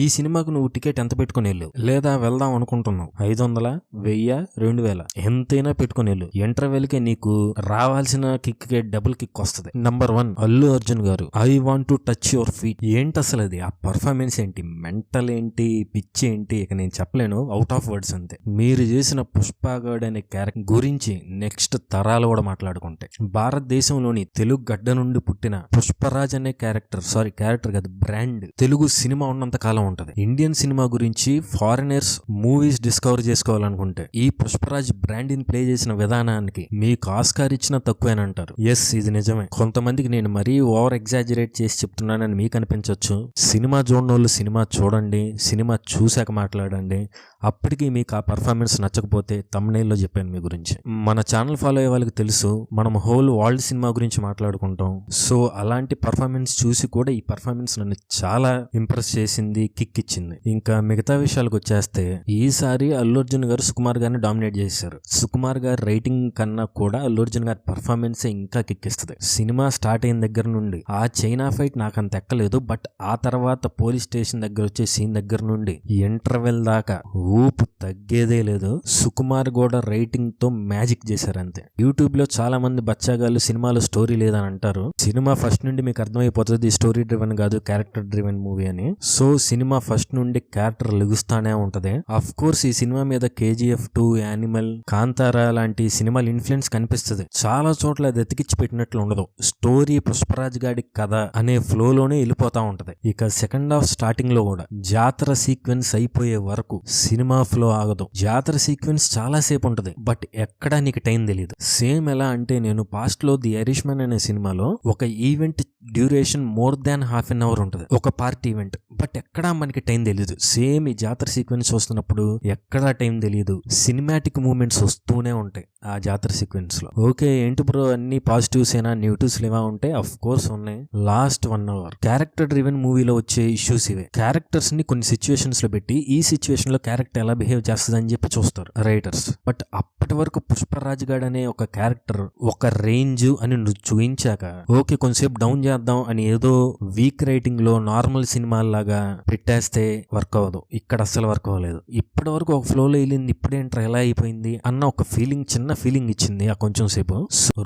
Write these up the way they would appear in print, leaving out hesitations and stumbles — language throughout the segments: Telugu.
ఈ సినిమాకు నువ్వు టికెట్ ఎంత పెట్టుకుని వెళ్ళు, లేదా వెళ్దాం అనుకుంటున్నావు 500, 1000, 2000 ఎంతైనా పెట్టుకుని వెళ్ళు. ఇంటర్వెల్కే నీకు రావాల్సిన కిక్ కే డబుల్ కిక్ వస్తుంది. నంబర్ 1 అల్లు అర్జున్ గారు I want to touch your feet. ఏంటి అసలు అది, ఆ పర్ఫార్మెన్స్ ఏంటి, మెంటల్ ఏంటి, పిచ్చి ఏంటి, ఇక నేను చెప్పలేను, అవుట్ ఆఫ్ వర్డ్స్ అంతే. మీరు చేసిన పుష్పగాడ్ అనే క్యారెక్టర్ గురించి నెక్స్ట్ తరాలు కూడా మాట్లాడుకుంటే, భారతదేశంలోని తెలుగు గడ్డ నుండి పుట్టిన పుష్పరాజ్ అనే క్యారెక్టర్ కాదు, బ్రాండ్ తెలుగు సినిమా ఉన్నంత కాలం ఉంటది. ఇండియన్ సినిమా గురించి ఫారినర్స్ మూవీస్ డిస్కవర్ చేసుకోవాలనుకుంటే ఈ పుష్పరాజ్ బ్రాండ్ ని ప్లే చేసిన విధానానికి మీకు ఆస్కార్ ఇచ్చిన తక్కువేనంటారు. ఎస్, ఇది నిజమే. కొంతమందికి నేను మరీ ఓవర్ ఎగ్జాజరేట్ చేసి చెప్తున్నానని మీకు అనిపించవచ్చు. సినిమా చూడనోళ్ళు సినిమా చూడండి, సినిమా చూశాక మాట్లాడండి. అప్పటికి మీకు ఆ పర్ఫార్మెన్స్ నచ్చకపోతే తమ్నైల్లో చెప్పాను మీ గురించి. మన ఛానల్ ఫాలో అయ్యే వాళ్ళకి తెలుసు, మనం హోల్ వరల్డ్ సినిమా గురించి మాట్లాడుకుంటాం. సో అలాంటి పర్ఫార్మెన్స్ చూసి కూడా ఈ పర్ఫార్మెన్స్ నన్ను చాలా ఇంప్రెస్ చేసింది, కిక్ ఇచ్చింది. ఇంకా మిగతా విషయాలకు వచ్చేస్తే, ఈసారి అల్లు అర్జున్ గారు సుకుమార్ గారిని డామినేట్ చేశారు. సుకుమార్ గారి రైటింగ్ కన్నా కూడా అల్లు అర్జున్ గారి పర్ఫార్మెన్స్ ఇంకా కిక్ ఇస్తుంది. సినిమా స్టార్ట్ అయిన దగ్గర నుండి ఆ చైనా ఫైట్ నాకు అంత ఎక్కలేదు, బట్ ఆ తర్వాత పోలీస్ స్టేషన్ దగ్గర వచ్చే సీన్ దగ్గర నుండి ఇంటర్వెల్ దాకా ఊపు తగ్గేదే లేదు. సుకుమార్ కూడా రైటింగ్ తో మ్యాజిక్ చేశారు అంతే. యూట్యూబ్ లో చాలా మంది బచ్చాగాళ్ళు సినిమాలో స్టోరీ లేదని అంటారు. సినిమా ఫస్ట్ నుండి మీకు అర్థమైపోతుంది స్టోరీ డ్రివెన్ కాదు, క్యారెక్టర్ డ్రివెన్ మూవీ అని. సో సినిమా ఫస్ట్ నుండి క్యారెక్టర్ లెగుస్తానే ఉంటది. అఫ్ కోర్స్ ఈ సినిమా మీద KGF 2, యానిమల్, కాంతారా లాంటి సినిమాల ఇన్ఫ్లుయెన్స్ కనిపిస్తుంది. చాలా చోట్ల అది ఎతికిచ్చి పెట్టినట్లు ఉండదు. స్టోరీ పుష్పరాజ్ గాడి కథ అనే ఫ్లో లోనే వెళ్ళిపోతా ఉంటది. ఇక సెకండ్ హాఫ్ స్టార్టింగ్ లో కూడా జాతర సీక్వెన్స్ అయిపోయే వరకు సినిమా ఫ్లో ఆగదు. జాతర సీక్వెన్స్ చాలా సేపు ఉంటది, బట్ ఎక్కడా నీకు టైం తెలియదు. సేమ్ ఎలా అంటే, నేను పాస్ట్ లో ది ఐరిష్ మ్యాన్ అనే సినిమాలో ఒక event duration more than ½ an hour ఉంటది, ఒక పార్టీ ఈవెంట్, బట్ ఎక్కడా మనకి టైం తెలియదు. సేమ్ ఈ జాతర సీక్వెన్స్ వస్తున్నప్పుడు ఎక్కడా టైం తెలియదు. సినిమాటిక్ మూమెంట్స్ వస్తూనే ఉంటాయి ఆ జాతర సీక్వెన్స్ లో. ఓకే ఏంటి బ్రో అన్ని పాజిటివ్స్ ఏనా, నెగిటివ్స్ లేవా ఉంటే అఫ్ కోర్స్ ఉన్నాయి. లాస్ట్ 1 hour క్యారెక్టర్ డ్రివెన్ మూవీలో వచ్చే ఇష్యూస్ ఇవే. క్యారెక్టర్స్ ని కొన్ని సిచ్యువేషన్స్ లో పెట్టి ఈ సిచ్యువేషన్ లో క్యారెక్టర్ ఎలా బిహేవ్ చేస్తుంది అని చెప్పి చూస్తారు రైటర్స్. బట్ అప్పటి వరకు పుష్పరాజ్ గాడ్ అనే ఒక క్యారెక్టర్ ఒక రేంజ్ అని నువ్వు చూయించాక, ఓకే కొంచెంసేపు డౌన్ చేద్దాం అని ఏదో వీక్ రైటింగ్ లో నార్మల్ సినిమాల్లాగా పెట్టేస్తే వర్క్ అవ్వదు. ఇక్కడ అస్సలు వర్క్ అవ్వలేదు. ఇప్పటి వరకు ఒక ఫ్లో లో వెళ్ళింది, ఇప్పుడేంట్రా ఎలా అయిపోయింది అన్న ఒక ఫీలింగ్, చిన్న ఫీలింగ్ ఇచ్చింది ఆ కొంచెం సేపు.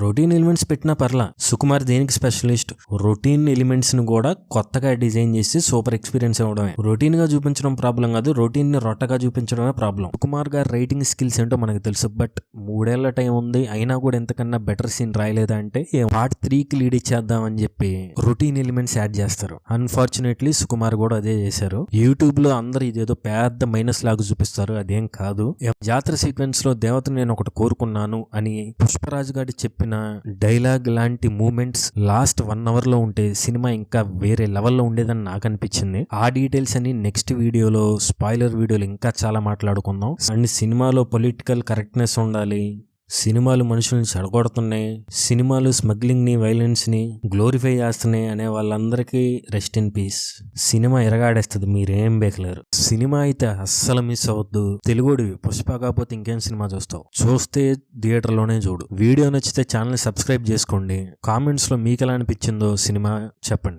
రొటీన్ ఎలిమెంట్స్ పెట్టినా పర్లా. సుకుమార్ దేనికి స్పెషలిస్ట్, రొటీన్ ఎలిమెంట్స్ ను కూడా కొత్తగా డిజైన్ చేసి సూపర్ ఎక్స్పీరియన్స్ ఇవ్వడమే. రొటీన్ గా చూపించడం ప్రాబ్లం కాదు, రొటీన్ ని రొట్టగా చూపించడమే ప్రాబ్లం. సుకుమార్ గారి రైటింగ్ స్కిల్స్ ఏంటో మనకు తెలుసు, బట్ 3 ఏళ్ల టైం ఉంది అయినా కూడా ఎంతకన్నా బెటర్ సీన్ రాయలేదా అంటే పార్ట్ 3కి లీడ్ ఇచ్చేద్దాం అని చెప్పి రొటీన్ ఎలిమెంట్స్ యాడ్ చేస్తారు. అన్ఫార్చునేట్లీ సుకుమార్ కూడా అదే చేశారు. యూట్యూబ్ లో అందరు ఇదేదో పెద్ద మైనస్ లాగా చూపిస్తారు, అదేం కాదు. జాతర సీక్వెన్స్ లో దేవతను నేను ఒకటి కోరుకున్నాను అని పుష్పరాజ్ గారి చెప్పిన డైలాగ్ లాంటి మూమెంట్స్ లాస్ట్ 1 hour లో ఉంటే సినిమా ఇంకా వేరే లెవెల్లో ఉండేదని నాకు అనిపించింది. ఆ డీటెయిల్స్ అని నెక్స్ట్ వీడియోలో, స్పాయిలర్ వీడియోలో ఇంకా చాలా మాట్లాడుకుందాం. అండ్ సినిమాలో పొలిటికల్ కరెక్ట్నెస్ ఉండాలి, సినిమాలు మనుషుల్ని చెడగొడుతున్నాయి, సినిమాలు స్మగ్లింగ్ ని, వైలెన్స్ ని గ్లోరిఫై చేస్తున్నాయి అనే వాళ్ళందరికీ రెస్ట్ ఇన్ పీస్. సినిమా ఎరగాడేస్తుంది, మీరేం బేకలేరు. సినిమా అయితే అస్సలు మిస్ అవద్దు. తెలుగుడివి పుష్ప కాకపోతే ఇంకేం సినిమా చూస్తావు, చూస్తే థియేటర్లోనే చూడు. వీడియో నచ్చితే ఛానల్ సబ్స్క్రైబ్ చేసుకోండి. కామెంట్స్ లో మీకు ఎలా అనిపించిందో సినిమా చెప్పండి.